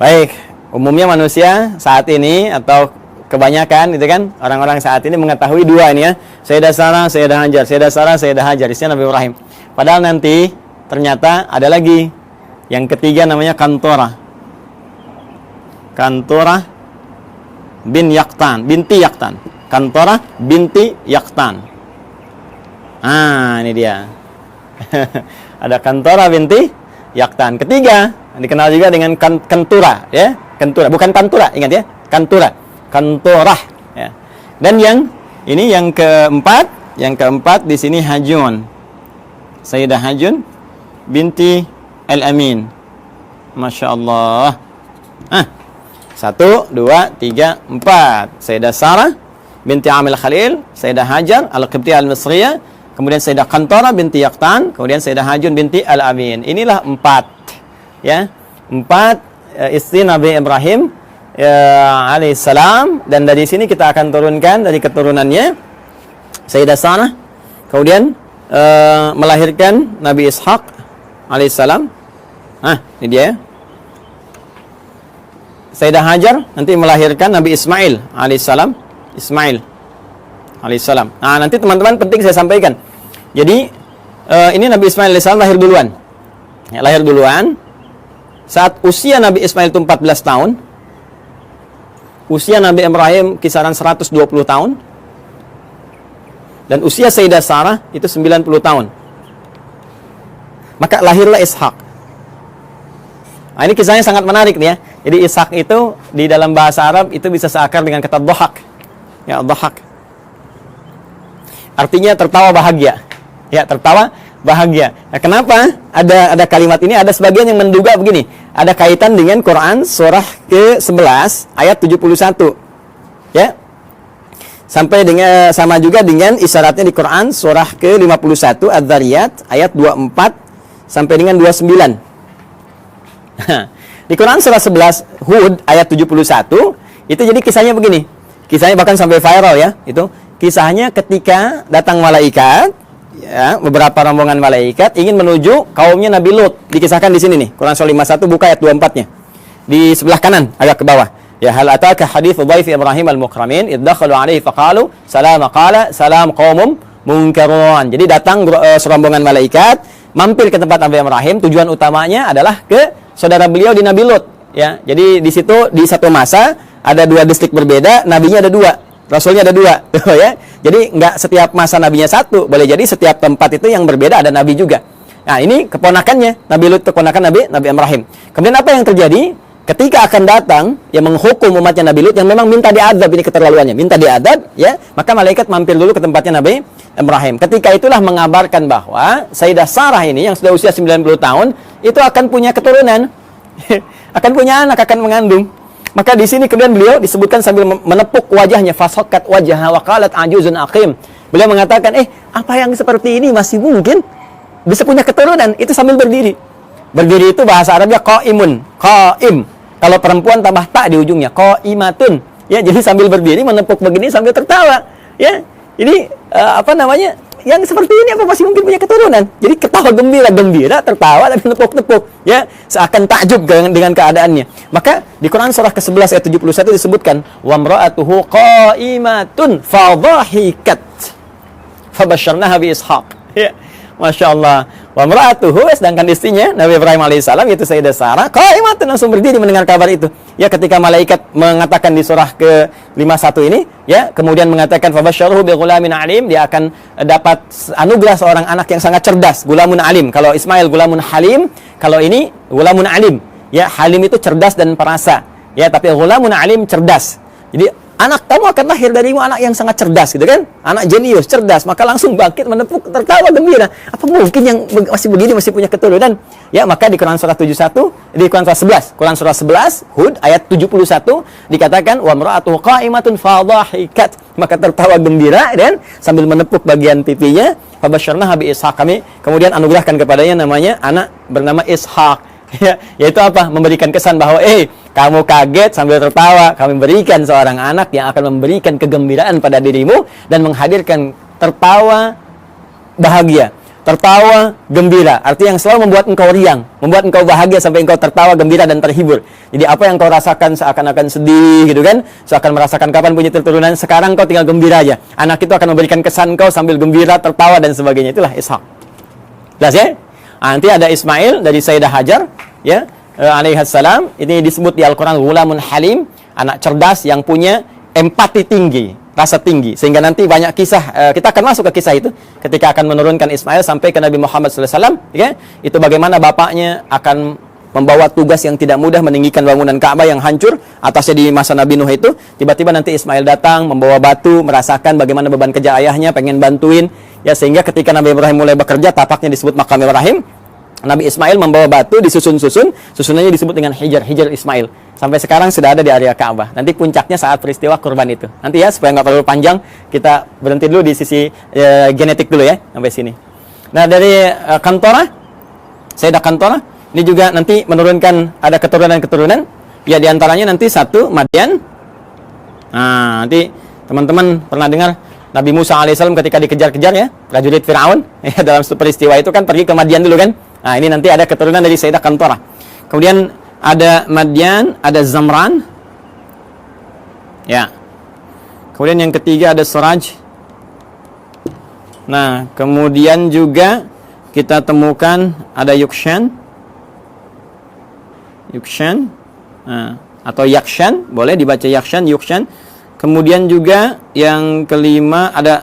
Speaker 1: Baik, umumnya manusia saat ini atau kebanyakan itu kan orang-orang saat ini mengetahui dua ini ya, Sayyidah Sarah, Sayyidah Hajar, Sayyidah Sarah, Sayyidah Hajar, isinya Nabi Ibrahim. Padahal nanti ternyata ada lagi yang ketiga namanya Kantorah. Kantorah bin Yaqtan, binti Yaqtan. Kantorah binti Yaqtan. Ini dia. Ada Kantorah binti Yaqtan. Ketiga dikenal juga dengan Kentura ya, Kentura, bukan Kantura, ingat ya, Kantura. Kantorah ya. Dan yang ini yang keempat di sini Hajun. Sayyidah Hajun binti Al-Amin. Masya Allah. 1, 2, 3, 4. Sayyidah Sarah binti Amil Khalil, Sayyidah Hajar Al-Qibtiyah Al-Misriyah, kemudian Sayyidah Qantara binti Yaqtan, kemudian Sayyidah Hajun binti Al-Amin. Inilah 4 ya, 4 istri Nabi Ibrahim alaihissalam. Dan dari sini kita akan turunkan dari keturunannya Sayyidah Sarah, kemudian melahirkan Nabi Ishaq alaihissalam. Ini dia ya. Sayyidah Hajar nanti melahirkan Nabi Ismail alaihissalam. Ismail alaihissalam. Nanti teman-teman penting saya sampaikan. Jadi ini Nabi Ismail alaihissalam lahir duluan. Ya, lahir duluan. Saat usia Nabi Ismail itu 14 tahun, usia Nabi Ibrahim kisaran 120 tahun, dan usia Sayyidah Sarah itu 90 tahun. Maka lahirlah Ishak. Ini kisahnya sangat menarik nih ya. Jadi Ishak itu di dalam bahasa Arab itu bisa seakar dengan kata dhahak. Ya, dhahak. Artinya tertawa bahagia. Ya, tertawa bahagia. Nah, kenapa ada kalimat ini? Ada sebagian yang menduga begini, ada kaitan dengan Quran surah ke-11 ayat 71. Ya. Sampai dengan sama juga dengan isyaratnya di Quran surah ke-51 Adz-Dzariyat ayat 24 sampai dengan 29. Di Quran surah 11 Hud ayat 71 itu jadi kisahnya begini. Kisahnya bahkan sampai viral ya. Itu kisahnya ketika datang malaikat, ya, beberapa rombongan malaikat ingin menuju kaumnya Nabi Lut. Dikisahkan di sini nih. Quran surah 51 buka ayat 24-nya. Di sebelah kanan agak ke bawah. Ya, hal ataka haditsu dhaifi Ibrahim al-mukramin id dakhalu alaihi faqalu salam qala salam qaumum munkarun. Jadi datang serombongan malaikat mampir ke tempat Nabi Ibrahim. Tujuan utamanya adalah ke saudara beliau di Nabi Lut. Ya, jadi di situ di satu masa ada 2 distrik berbeda, nabinya ada 2, rasulnya ada 2, ya. Jadi nggak setiap masa nabinya 1, boleh jadi setiap tempat itu yang berbeda ada nabi juga. Nah, ini keponakannya, Nabi Lut keponakan Nabi Ibrahim. Kemudian apa yang terjadi? Ketika akan datang yang menghukum umatnya Nabi Lut yang memang minta diadab, ini keterlaluannya, minta diadab, ya, maka malaikat mampir dulu ke tempatnya Nabi Ibrahim. Ketika itulah mengabarkan bahwa Sayyidah Sarah ini yang sudah usia 90 tahun itu akan punya keturunan, akan punya anak, akan mengandung. Maka di sini kemudian beliau disebutkan sambil menepuk wajahnya, fasaqat wajhaha wa qalat ajuzun aqim. Beliau mengatakan, apa yang seperti ini masih mungkin bisa punya keturunan? Itu sambil berdiri. Berdiri itu bahasa Arabnya qaimun, qaim. Kalau perempuan tambah tak di ujungnya, qaimatun. Ya, jadi sambil berdiri menepuk begini sambil tertawa. Ya, ini yang seperti ini apa masih mungkin punya keturunan? Jadi ketawa gembira, tertawa tapi nepuk-nepuk, ya, seakan takjub dengan keadaannya. Maka di Quran surah ke-11 ayat 71 disebutkan, wa imra'atuhu qa'imatun fadhahikat fabasyarnaha bi Ishaq. Ya, Masya Allah. Wa imra'atuhu, sedangkan istrinya Nabi Ibrahim alaihissalam yaitu Sayyidah Sarah qa'imatun, langsung berdiri mendengar kabar itu. Ya, ketika malaikat mengatakan di surah ke-51 ini, ya, kemudian mengatakan fabasyyaruhu bi ghulamin alim, dia akan dapat anugerah seorang anak yang sangat cerdas, gulamun alim. Kalau Ismail gulamun halim, kalau ini gulamun alim. Ya, halim itu cerdas dan perasa. Ya, tapi gulamun alim cerdas. Jadi anak kamu akan lahir darimu anak yang sangat cerdas, gitu kan? Anak jenius, cerdas, maka langsung bangkit menepuk, tertawa gembira. Apa mungkin yang masih begini masih punya keturunan? Ya, maka di Quran surah 71, di Quran surah 11 Hud ayat 71 dikatakan wa imra'atuhu qa'imatun fadhahikat, maka tertawa gembira dan sambil menepuk bagian pipinya, fabasyarnaha bi Ishaq, kami kemudian anugerahkan kepadanya namanya anak bernama Ishaq. Ya, yaitu apa? Memberikan kesan bahwa kamu kaget sambil tertawa, kami berikan seorang anak yang akan memberikan kegembiraan pada dirimu dan menghadirkan tertawa bahagia, tertawa gembira. Artinya yang selalu membuat engkau riang, membuat engkau bahagia sampai engkau tertawa gembira dan terhibur. Jadi apa yang kau rasakan seakan-akan sedih, gitu kan? Seakan merasakan kapan punya keturunan, sekarang kau tinggal gembira aja. Anak itu akan memberikan kesan kau sambil gembira, tertawa dan sebagainya. Itulah Ishaq. Jelas ya? Nanti ada Ismail dari Sayyidah Hajar, ya, alaihissalam. Ini disebut di Al-Quran gulamun halim, anak cerdas yang punya empati tinggi, rasa tinggi. Sehingga nanti banyak kisah, kita akan masuk ke kisah itu ketika akan menurunkan Ismail sampai ke Nabi Muhammad SAW, ya. Itu bagaimana bapaknya akan membawa tugas yang tidak mudah meninggikan bangunan Ka'bah yang hancur atasnya di masa Nabi Nuh itu. Tiba-tiba nanti Ismail datang membawa batu, merasakan bagaimana beban kerja ayahnya, pengen bantuin, ya, sehingga ketika Nabi Ibrahim mulai bekerja, tapaknya disebut makam Ibrahim. Nabi Ismail membawa batu disusun-susun, susunannya disebut dengan Hijr Ismail. Sampai sekarang sudah ada di area Ka'bah. Nanti puncaknya saat peristiwa kurban itu. Nanti ya, supaya nggak terlalu panjang, kita berhenti dulu di sisi genetik dulu ya, sampai sini. Nah, dari Kantorah, Sayyidah Kantorah, ini juga nanti menurunkan ada keturunan-keturunan. Ya, diantaranya nanti satu, Madian. Nah, nanti teman-teman pernah dengar Nabi Musa alaihissalam ketika dikejar-kejar ya, prajurit Fir'aun, ya, dalam peristiwa itu kan pergi ke Madian dulu kan. Nah, ini nanti ada keturunan dari Sayyidah Kantorah. Kemudian ada Madian, ada Zamran. Ya. Kemudian yang ketiga ada Suraj. Nah, kemudian juga kita temukan ada Yukshan. Nah, atau Yakshan, boleh dibaca Yakshan, Yukshan. Kemudian juga yang kelima ada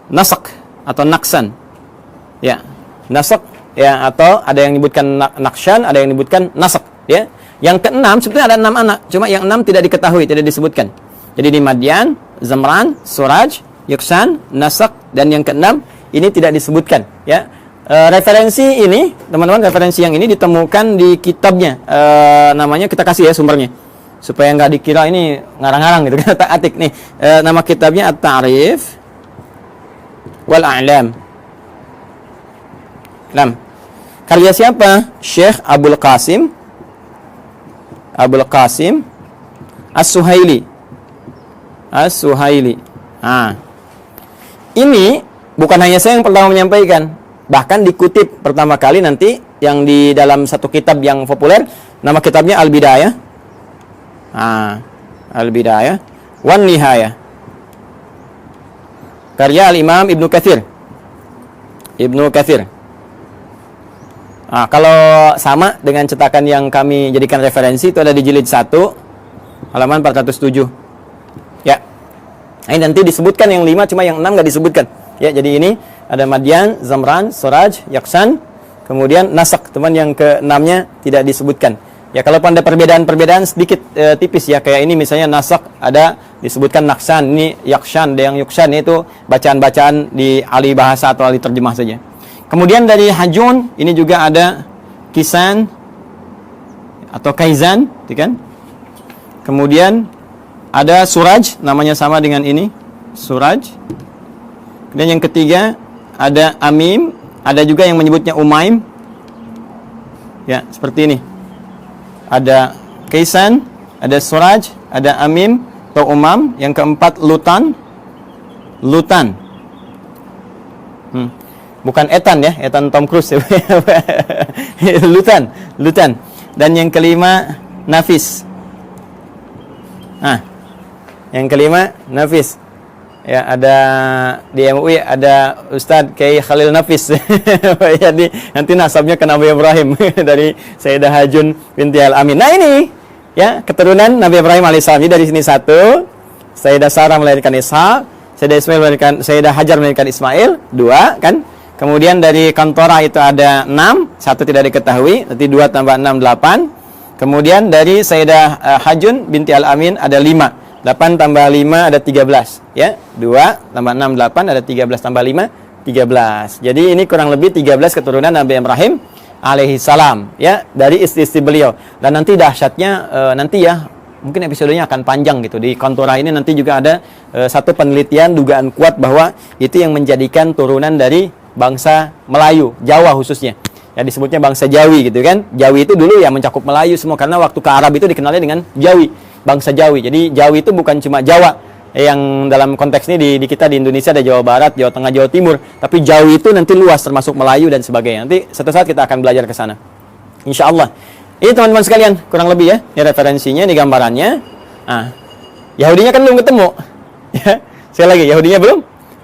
Speaker 1: Nasak atau Naksan. Ya, Nasak ya, atau ada yang menyebutkan Nakshan, ada yang menyebutkan Nasak ya. Yang keenam sebetulnya ada 6 anak, cuma yang 6 tidak diketahui, tidak disebutkan. Jadi di Madian, Zamran, Suraj, Yuksan, Nasak, dan yang keenam ini tidak disebutkan ya. Referensi ini, teman-teman, referensi yang ini ditemukan di kitabnya. Namanya kita kasih ya sumbernya, supaya nggak dikira ini ngarang-ngarang gitu kan, tak atik nih. Nama kitabnya At-Ta'rif wal A'lam. Karya siapa? Syekh Abdul Qasim As-Suhaili. Nah, ini bukan hanya saya yang pertama menyampaikan, bahkan dikutip pertama kali nanti yang di dalam satu kitab yang populer, nama kitabnya Al-Bidayah. Al-Bidayah wan Nihayah. Karya Al-Imam Ibnu Katsir. Kalau sama dengan cetakan yang kami jadikan referensi, itu ada di jilid 1 halaman 407. Ya. Ini nanti disebutkan yang 5, cuma yang 6 nggak disebutkan. Ya, jadi ini ada Madian, Zamran, Suraj, Yaksan, kemudian Nasak, teman yang ke-6-nya tidak disebutkan. Ya, kalau ada perbedaan-perbedaan sedikit tipis ya, kayak ini misalnya Nasak ada disebutkan Naksan, ini Yakshan, ada yang Yuksan, itu bacaan-bacaan di ahli bahasa atau ahli terjemah saja. Kemudian dari Hajun ini juga ada Kisan atau Kaizan, kan? Kemudian ada Suraj, namanya sama dengan ini, Suraj. Dan yang ketiga ada Amim, ada juga yang menyebutnya Umaim. Ya, seperti ini. Ada Kaisan, ada Suraj, ada Amim atau Umam. Yang keempat Lutan. Bukan Ethan ya, Ethan Tom Cruise. Lutan. Dan yang kelima Nafis. Yang kelima Nafis. Ya, ada di MUI ada Ustadz Kiai Khalil Nafis. Jadi nanti nasabnya ke Nabi Ibrahim dari Sayyidah Hajun binti Al-Amin. Nah, ini ya keturunan Nabi Ibrahim alaihissalam. Jadi dari sini 1, Sayyidah Sarah melahirkan Ishak, Sayyidah Hajar melahirkan Ismail, 2 kan? Kemudian dari Kantorah itu ada 6, 1 tidak diketahui, nanti 2 tambah 6, 8. Kemudian dari Sayyidah Hajun binti Al-Amin ada 5. 8 tambah 5 ada 13. Ya, 2 tambah 6, 8, ada 13 tambah 5, 13. Jadi ini kurang lebih 13 keturunan Nabi Ibrahim alaihi salam. Ya, dari istri-istri beliau. Dan nanti dahsyatnya, nanti ya, mungkin episodenya akan panjang gitu. Di Kantorah ini nanti juga ada satu penelitian dugaan kuat bahwa itu yang menjadikan turunan dari bangsa Melayu, Jawa khususnya. Ya disebutnya bangsa Jawi gitu kan. Jawi itu dulu ya mencakup Melayu semua, karena waktu ke Arab itu dikenalnya dengan Jawi, bangsa Jawi. Jadi Jawi itu bukan cuma Jawa. Yang dalam konteks ini di kita di Indonesia ada Jawa Barat, Jawa Tengah, Jawa Timur. Tapi Jawi itu nanti luas termasuk Melayu dan sebagainya. Nanti suatu saat kita akan belajar ke sana. Insya Allah. Ini teman-teman sekalian, kurang lebih ya. Ini referensinya, ini gambarannya. Yahudinya kan belum ketemu. Ya, sekali lagi, Yahudinya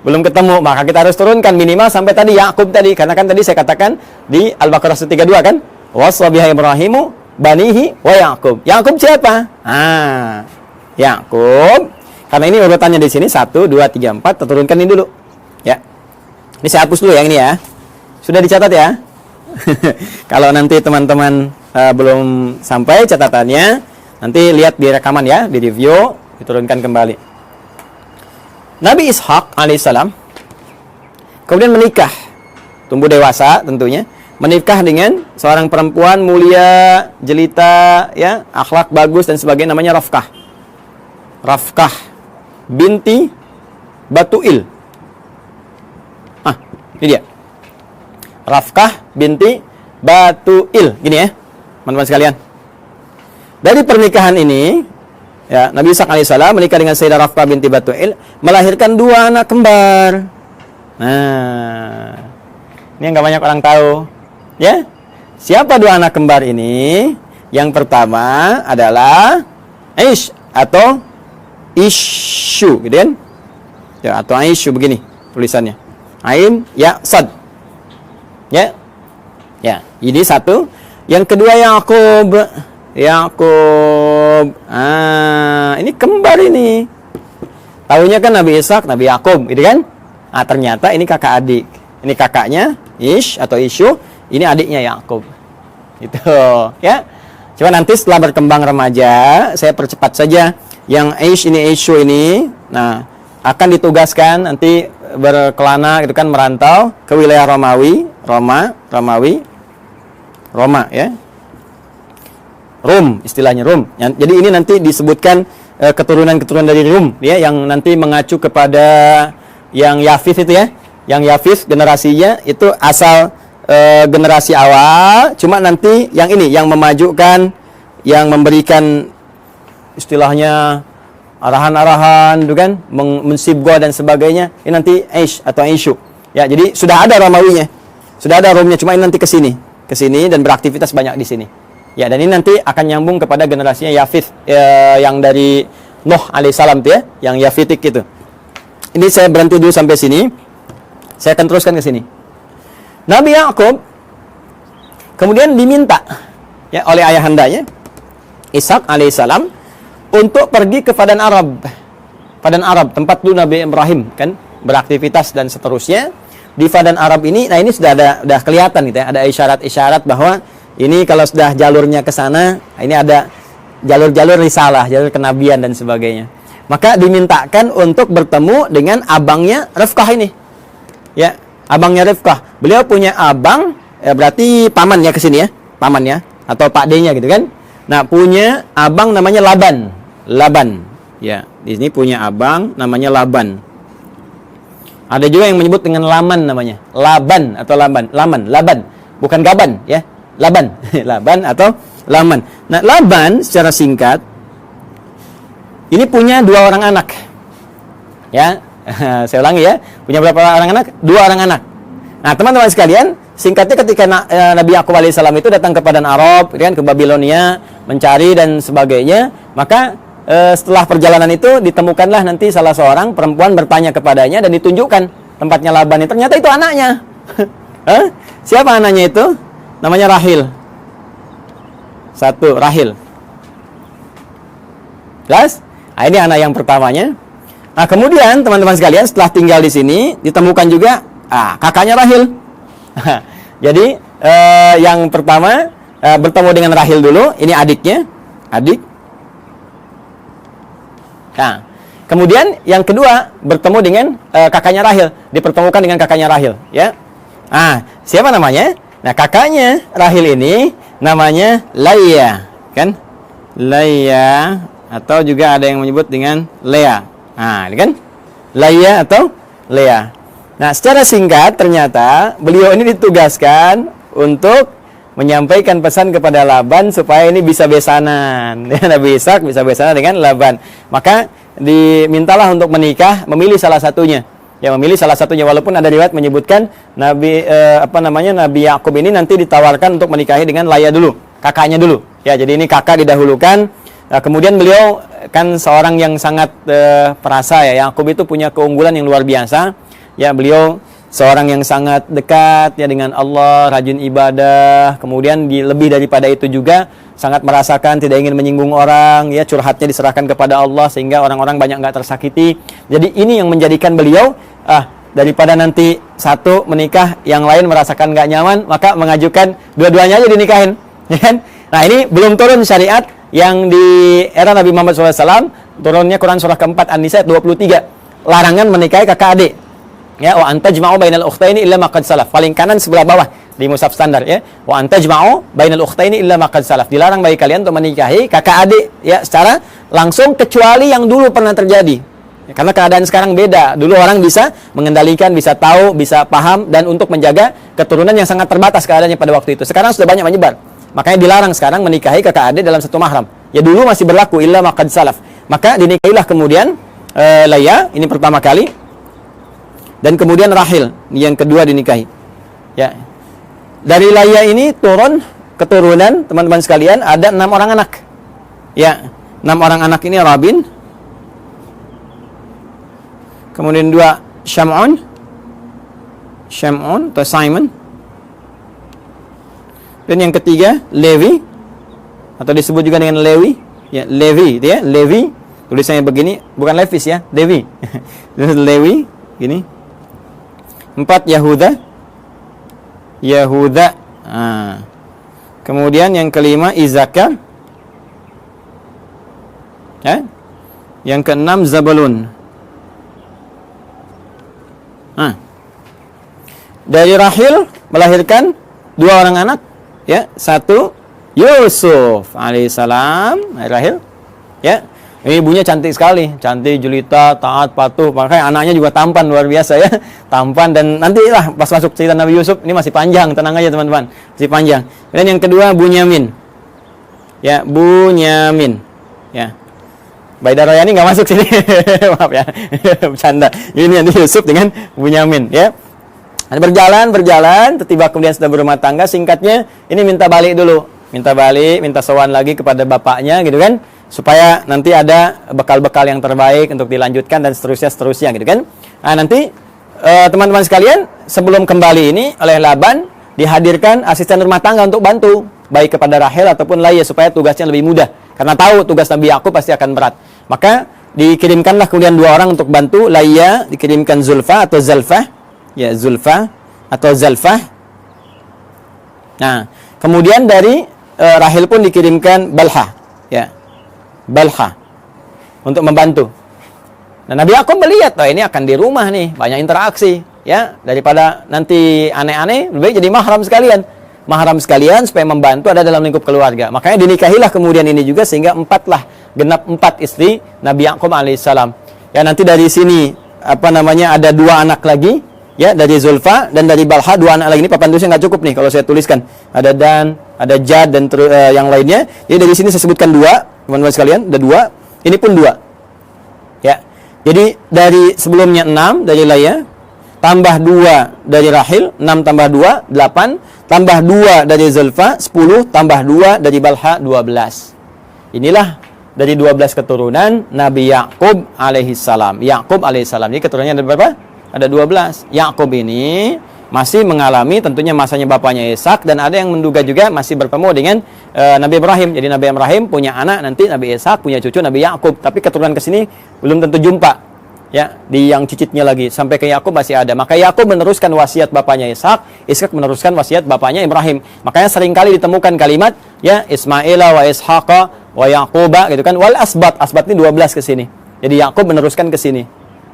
Speaker 1: belum ketemu, maka kita harus turunkan minimal sampai tadi Yakub tadi, karena kan tadi saya katakan di Al-Baqarah 132 kan, waswabiha Ibrahimu banihi wa Yakub. Yakub siapa? Yakub. Karena ini urutannya di sini 1 2 3 4, kita turunkan ini dulu. Ya. Ini saya hapus dulu yang ini ya. Sudah dicatat ya. Kalau nanti teman-teman belum sampai catatannya, nanti lihat di rekaman ya, di review, diturunkan kembali. Nabi Ishak alaihissalam kemudian menikah, tumbuh dewasa tentunya, menikah dengan seorang perempuan mulia, jelita, ya, akhlak bagus dan sebagainya, namanya Rafkah. Rafkah binti Batuil. Ini dia. Rafkah binti Batuil. Gini ya, teman-teman sekalian. Dari pernikahan ini, ya, Nabi Ishaq alaihissalam menikah dengan Sayyidah Rafkah binti Batuil, melahirkan 2 anak kembar. Nah, ini yang nggak banyak orang tahu. Ya, siapa 2 anak kembar ini? Yang pertama adalah Aish atau Isyu, gitu kan? Ya, atau Aisyu begini tulisannya. Ain, ya, sad. Ya, ya. Ini satu. Yang kedua Yakub. Yakub. Ini kembar ini. Tahunya kan Nabi Ishaq, Nabi Yakub, gitu kan? Ternyata ini kakak adik. Ini kakaknya Ish atau Isyu. Ini adiknya Yakub. Itu, ya. Coba nanti setelah berkembang remaja, saya percepat saja. Yang Ish ini, Isyu ini, nah, akan ditugaskan nanti berkelana gitu kan, merantau ke wilayah Romawi, Roma, ya. Rum, istilahnya Rum. Jadi ini nanti disebutkan keturunan-keturunan dari Rum, ya, yang nanti mengacu kepada yang Yafith itu, ya. Yang Yafith generasinya itu asal generasi awal, cuma nanti yang ini yang memajukan, yang memberikan istilahnya arahan-arahan, gitu kan, mensibgah dan sebagainya. Ini nanti Aish atau Aisyu. Ya, jadi sudah ada Romawinya, sudah ada Romnya, cuma ini nanti ke sini dan beraktivitas banyak di sini. Ya, dan ini nanti akan nyambung kepada generasinya Yafith, yang dari Nuh alaihissalam, ya, yang Yafitik itu. Ini saya berhenti dulu sampai sini. Saya akan teruskan ke sini. Nabi Yakub kemudian diminta, ya, oleh ayahandanya Ishaq alaihissalam untuk pergi ke Padan Arab. Padan Arab, tempat dulu Nabi Ibrahim kan beraktivitas dan seterusnya. Di Padan Arab ini, nah ini sudah kelihatan gitu, ya, ada isyarat-isyarat bahwa ini kalau sudah jalurnya ke sana, ini ada jalur-jalur risalah, jalur kenabian dan sebagainya. Maka dimintakan untuk bertemu dengan abangnya Rifqah ini. Ya, abangnya Rifqah. Beliau punya abang, ya berarti paman ya ke sini, ya. Paman ya, atau Pak D-nya gitu kan. Nah, punya abang namanya Laban. Ya, di sini punya abang namanya Laban. Ada juga yang menyebut dengan Laman namanya. Laban atau Laban. Bukan Gaban, ya. Laban. Laban atau Laman. Nah, Laban secara singkat ini punya 2 orang anak. Ya. Saya ulangi, ya. Punya berapa orang anak? 2 orang anak. Nah, teman-teman sekalian, singkatnya ketika Nabi Yakub alaihissalam itu datang ke Padan Arab, kan, ke Babilonia, mencari dan sebagainya, maka setelah perjalanan itu ditemukanlah nanti salah seorang perempuan bertanya kepadanya dan ditunjukkan tempatnya Laban ini. Ternyata itu anaknya. Siapa anaknya itu? Namanya Rahil. Satu, Rahil. Jelas? Nah, ini anak yang pertamanya. Nah, kemudian teman-teman sekalian, setelah tinggal di sini ditemukan juga kakaknya Rahil. Jadi yang pertama bertemu dengan Rahil dulu. Ini adiknya, adik. Nah, kemudian yang kedua bertemu dengan kakaknya Rahil, dipertemukan dengan kakaknya Rahil, ya. Siapa namanya? Nah, kakaknya Rahil ini namanya Laya, kan? Laya, atau juga ada yang menyebut dengan Lea. Ini kan? Laya atau Lea. Nah, secara singkat ternyata beliau ini ditugaskan untuk menyampaikan pesan kepada Laban supaya ini bisa besanan. Nabi Ishaq bisa besanan dengan Laban. Maka dimintalah untuk menikah, memilih salah satunya. Ya, memilih salah satunya, walaupun ada riwayat menyebutkan Nabi Nabi Yakub ini nanti ditawarkan untuk menikahi dengan Laya dulu, kakaknya dulu. Ya, jadi ini kakak didahulukan. Nah, kemudian beliau kan seorang yang sangat perasa, ya. Yakub itu punya keunggulan yang luar biasa. Ya, beliau seorang yang sangat dekat, ya, dengan Allah, rajin ibadah. Kemudian lebih daripada itu juga sangat merasakan tidak ingin menyinggung orang, ya, curhatnya diserahkan kepada Allah sehingga orang-orang banyak nggak tersakiti. Jadi ini yang menjadikan beliau daripada nanti satu menikah, yang lain merasakan nggak nyaman, maka mengajukan dua-duanya aja dinikahin, ya kan? Nah, ini belum turun syariat yang di era Nabi Muhammad SAW, turunnya Quran surah keempat An-Nisa ayat 23, larangan menikahi kakak adik. Ya, wa anta jama'u bainal ukhtaini illa ma qad salaf. Paling kanan sebelah bawah. di mushaf standar ya. Wa antajma'u bainal ukhtaini illa ma qad salaf. Dilarang bagi kalian untuk menikahi kakak adik ya secara langsung kecuali yang dulu pernah terjadi. Ya, karena keadaan sekarang beda. Dulu orang bisa mengendalikan, bisa tahu, bisa paham dan untuk menjaga keturunan yang sangat terbatas keadaannya pada waktu itu. Sekarang sudah banyak menyebar. Makanya dilarang sekarang menikahi kakak adik dalam satu mahram. Ya dulu masih berlaku illa ma qad salaf. Maka dinikahilah kemudian Laya, ini pertama kali. Dan kemudian Rahil, yang kedua dinikahi. Ya. Dari Laya ini turun keturunan teman-teman sekalian ada 6 orang anak. Ya, 6 orang anak ini Rabin. Kemudian 2 Syam'un atau Simon. Dan yang ketiga Levi atau disebut juga dengan Lewi. Ya, Levi itu ya, Levi. Tulisannya begini, bukan Levis ya, Levi. Lewi gini. 4 Yahuda. Kemudian yang kelima Izaka. Ya. Yang keenam Zabulun. Dari Rahil melahirkan 2 orang anak, ya. 1 Yusuf alaihissalam, Rahil. Ya. Ini ibunya cantik sekali, cantik, jelita, taat, patuh. Makanya anaknya juga tampan, luar biasa ya. Tampan dan nantilah pas masuk cerita Nabi Yusuf, ini masih panjang, tenang aja teman-teman. Masih panjang. Dan yang kedua Bunyamin. Ya, Bunyamin. Ya. Baida Royani nggak masuk sini. Maaf ya. Bercanda. Ini Yusuf dengan Bunyamin, ya. Berjalan, tiba kemudian sudah berumah tangga. Singkatnya, ini minta balik dulu. Minta sowan lagi kepada bapaknya gitu kan. Supaya nanti ada bekal-bekal yang terbaik untuk dilanjutkan dan seterusnya gitu kan. Nah, nanti teman-teman sekalian sebelum kembali ini oleh Laban dihadirkan asisten rumah tangga untuk bantu baik kepada Rahel ataupun Laya supaya tugasnya lebih mudah karena tahu tugas Nabi Yakub pasti akan berat. Maka dikirimkanlah kemudian 2 orang untuk bantu. Laya dikirimkan Zulfa atau Zalfah. Ya, Zulfa atau Zalfah. Nah, kemudian dari Rahel pun dikirimkan Balha. Ya. Balha untuk membantu. Nah, Nabi Yakub melihat, ini akan di rumah nih, banyak interaksi, ya, daripada nanti aneh-aneh, lebih baik jadi mahram sekalian supaya membantu ada dalam lingkup keluarga. Makanya dinikahilah kemudian ini juga sehingga 4 lah, genap 4 istri Nabi Yakub alaihissalam. Ya, nanti dari sini ada 2 anak lagi, ya, dari Zulfa dan dari Balha 2 anak lagi. Ini papan tulisnya nggak cukup nih kalau saya tuliskan. Ada Dan, ada Jad dan yang lainnya. Jadi dari sini saya sebutkan 2. Teman-teman sekalian, ada 2. Ini pun 2. Ya. Jadi dari sebelumnya 6 dari Laya, tambah 2 dari Rahil, 6 tambah 2, 8, tambah 2 dari Zulfa, 10, tambah 2 dari Balha, 12. Inilah dari 12 keturunan Nabi Yakub alaihissalam. Yakub alaihissalam. Ini keturunannya ada berapa? Ada 12. Yakub ini masih mengalami tentunya masanya bapaknya Ishak dan ada yang menduga juga masih bertemu dengan Nabi Ibrahim. Jadi Nabi Ibrahim punya anak nanti Nabi Ishak, punya cucu Nabi Yakub, tapi keturunan ke sini belum tentu jumpa. Ya, di yang cicitnya lagi sampai ke Yakub masih ada. Maka Yakub meneruskan wasiat bapaknya Ishak, Ishak meneruskan wasiat bapaknya Ibrahim. Makanya seringkali ditemukan kalimat ya Ismaila wa Ishaqa wa Yaquba gitu kan, wal asbat. Asbat ini 12 ke sini. Jadi Yakub meneruskan ke sini.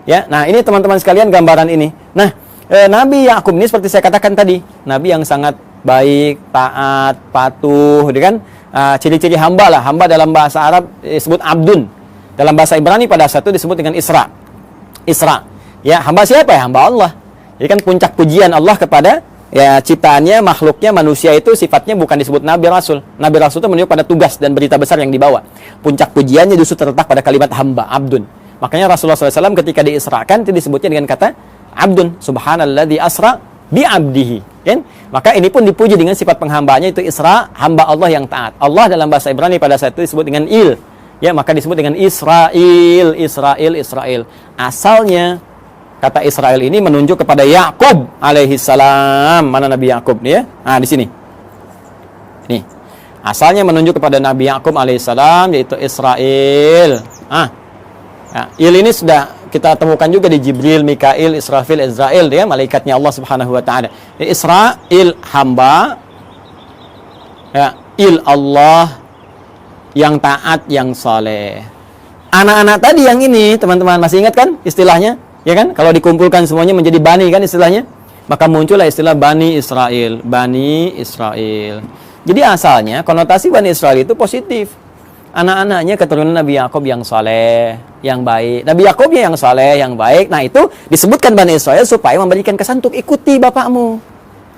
Speaker 1: Ya, nah ini teman-teman sekalian gambaran ini. Nah, Nabi Yakub ini seperti saya katakan tadi, Nabi yang sangat baik, taat, patuh, gitu kan? Ciri-ciri hamba lah. Hamba dalam bahasa Arab disebut abdun. Dalam bahasa Ibrani pada saat itu disebut dengan Isra. Ya, hamba siapa ya? Hamba Allah. Jadi kan puncak pujian Allah kepada ya ciptaannya, makhluknya, manusia itu sifatnya bukan disebut Nabi Rasul. Nabi Rasul itu menunjuk pada tugas dan berita besar yang dibawa. Puncak pujiannya justru terletak pada kalimat hamba, abdun. Makanya Rasulullah SAW ketika diisrakan itu disebutnya dengan kata abdun, subhanalladzi asra bi abdihi, kan? Maka ini pun dipuji dengan sifat penghambaannya itu Isra, hamba Allah yang taat. Allah dalam bahasa Ibrani pada saat itu disebut dengan Il. Ya, maka disebut dengan Israel. Asalnya kata Israel ini menunjuk kepada Yakub alaihissalam. Mana Nabi Yakub nih ya? Nah, di sini. Nih. Asalnya menunjuk kepada Nabi Yakub alaihissalam yaitu Israel. Ya, Il ini sudah kita temukan juga di Jibril, Mikail, Israfil, Israel, ya, malaikatnya Allah Subhanahu wa taala. Israel hamba, ya, Il Allah yang taat, yang soleh. Anak-anak tadi yang ini, teman-teman masih ingat kan istilahnya? Ya kan? Kalau dikumpulkan semuanya menjadi bani kan istilahnya? Maka muncullah istilah Bani Israel. Bani Israel. Jadi asalnya konotasi Bani Israel itu positif. Anak-anaknya keturunan Nabi Yakub yang saleh, yang baik. Nabi Yakubnya yang saleh, yang baik. Nah itu disebutkan Bani Israel supaya memberikan kesan untuk ikuti bapakmu.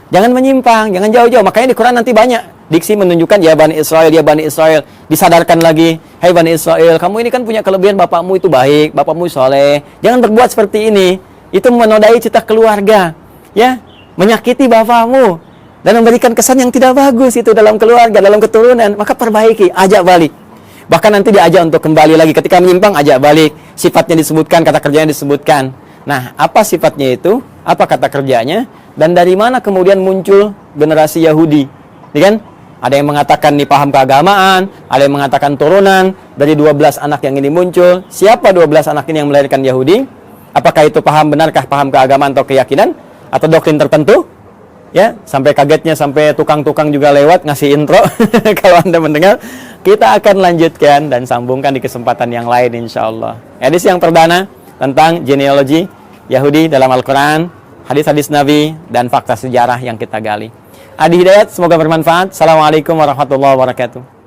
Speaker 1: Jangan menyimpang, jangan jauh-jauh. Makanya di Quran nanti banyak diksi menunjukkan ya Bani Israel, ya Bani Israel. Disadarkan lagi, hai Bani Israel, kamu ini kan punya kelebihan, bapakmu itu baik, bapakmu soleh. Jangan berbuat seperti ini. Itu menodai cita keluarga, ya, menyakiti bapakmu dan memberikan kesan yang tidak bagus itu dalam keluarga, dalam keturunan. Maka perbaiki, ajak balik. Bahkan nanti diajak untuk kembali lagi. Ketika menyimpang, ajak balik. Sifatnya disebutkan, kata kerjanya disebutkan. Nah, apa sifatnya itu? Apa kata kerjanya? Dan dari mana kemudian muncul generasi Yahudi? Ya kan? Ada yang mengatakan nih paham keagamaan, ada yang mengatakan turunan dari 12 anak yang ini muncul. Siapa 12 anak ini yang melahirkan Yahudi? Apakah itu paham benarkah paham keagamaan atau keyakinan atau doktrin tertentu? Ya, sampai kagetnya sampai tukang-tukang juga lewat ngasih intro. Kalau Anda mendengar, kita akan lanjutkan dan sambungkan di kesempatan yang lain insyaallah. Edisi yang perdana tentang genealogi Yahudi dalam Al-Quran, hadis-hadis Nabi, dan fakta sejarah yang kita gali. Adi Hidayat, semoga bermanfaat. Assalamualaikum warahmatullahi wabarakatuh.